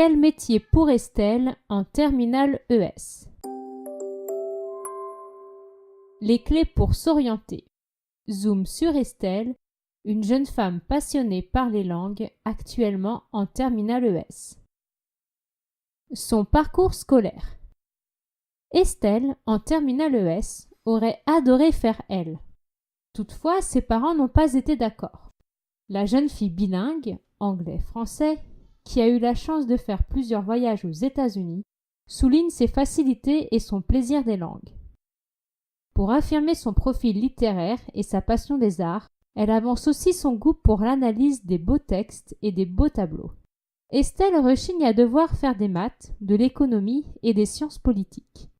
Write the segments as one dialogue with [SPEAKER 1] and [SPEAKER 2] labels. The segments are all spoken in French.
[SPEAKER 1] Quel métier pour Estelle en terminale ES? Les clés pour s'orienter. Zoom sur Estelle, une jeune femme passionnée par les langues, actuellement en terminale ES. Son parcours scolaire. Estelle, en terminale ES, aurait adoré faire L. Toutefois, ses parents n'ont pas été d'accord. La jeune fille bilingue, anglais-français, qui a eu la chance de faire plusieurs voyages aux États-Unis, souligne ses facilités et son plaisir des langues. Pour affirmer son profil littéraire et sa passion des arts, elle avance aussi son goût pour l'analyse des beaux textes et des beaux tableaux. Estelle rechigne à devoir faire des maths, de l'économie et des sciences politiques.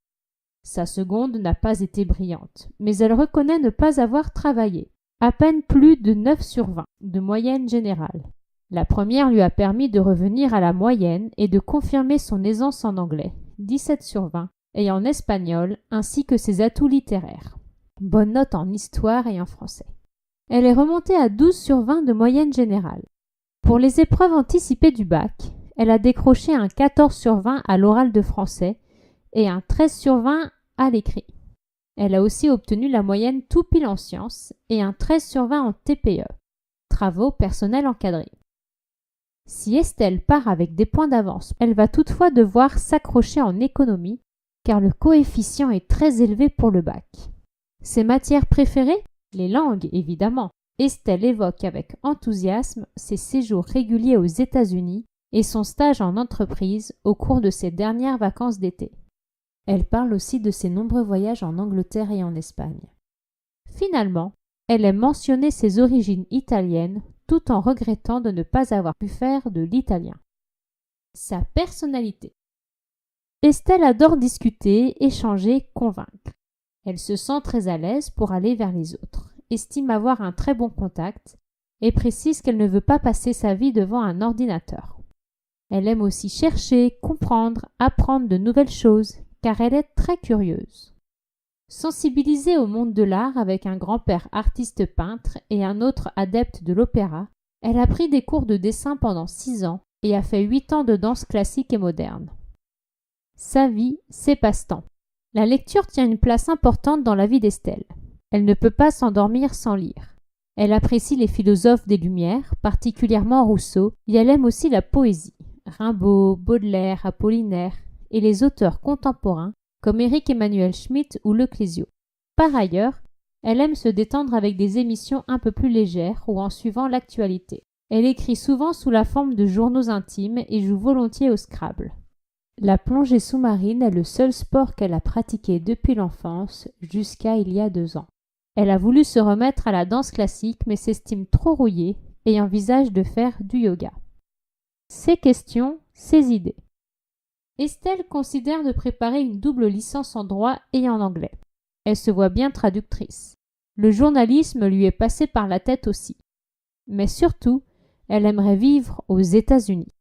[SPEAKER 1] Sa seconde n'a pas été brillante, mais elle reconnaît ne pas avoir travaillé, à peine plus de 9 sur 20 de moyenne générale. La première lui a permis de revenir à la moyenne et de confirmer son aisance en anglais, 17 sur 20, et en espagnol, ainsi que ses atouts littéraires. Bonne note en histoire et en français. Elle est remontée à 12 sur 20 de moyenne générale. Pour les épreuves anticipées du bac, elle a décroché un 14 sur 20 à l'oral de français et un 13 sur 20 à l'écrit. Elle a aussi obtenu la moyenne tout pile en sciences et un 13 sur 20 en TPE, travaux personnels encadrés. Si Estelle part avec des points d'avance, elle va toutefois devoir s'accrocher en économie car le coefficient est très élevé pour le bac. Ses matières préférées? Les langues, évidemment. Estelle évoque avec enthousiasme ses séjours réguliers aux États-Unis et son stage en entreprise au cours de ses dernières vacances d'été. Elle parle aussi de ses nombreux voyages en Angleterre et en Espagne. Finalement, elle aime mentionner ses origines italiennes tout en regrettant de ne pas avoir pu faire de l'italien. Sa personnalité. Estelle adore discuter, échanger, convaincre. Elle se sent très à l'aise pour aller vers les autres, estime avoir un très bon contact et précise qu'elle ne veut pas passer sa vie devant un ordinateur. Elle aime aussi chercher, comprendre, apprendre de nouvelles choses, car elle est très curieuse. Sensibilisée au monde de l'art avec un grand-père artiste peintre et un autre adepte de l'opéra, elle a pris des cours de dessin pendant 6 ans et a fait 8 ans de danse classique et moderne. Sa vie, ses passe-temps. La lecture tient une place importante dans la vie d'Estelle. Elle ne peut pas s'endormir sans lire. Elle apprécie les philosophes des Lumières, particulièrement Rousseau, et elle aime aussi la poésie, Rimbaud, Baudelaire, Apollinaire, et les auteurs contemporains comme Éric-Emmanuel Schmitt ou Le Clésio. Par ailleurs, elle aime se détendre avec des émissions un peu plus légères ou en suivant l'actualité. Elle écrit souvent sous la forme de journaux intimes et joue volontiers au Scrabble. La plongée sous-marine est le seul sport qu'elle a pratiqué depuis l'enfance jusqu'à il y a 2 ans. Elle a voulu se remettre à la danse classique mais s'estime trop rouillée et envisage de faire du yoga. Ses questions, ses idées. Estelle considère de préparer une double licence en droit et en anglais. Elle se voit bien traductrice. Le journalisme lui est passé par la tête aussi. Mais surtout, elle aimerait vivre aux États-Unis.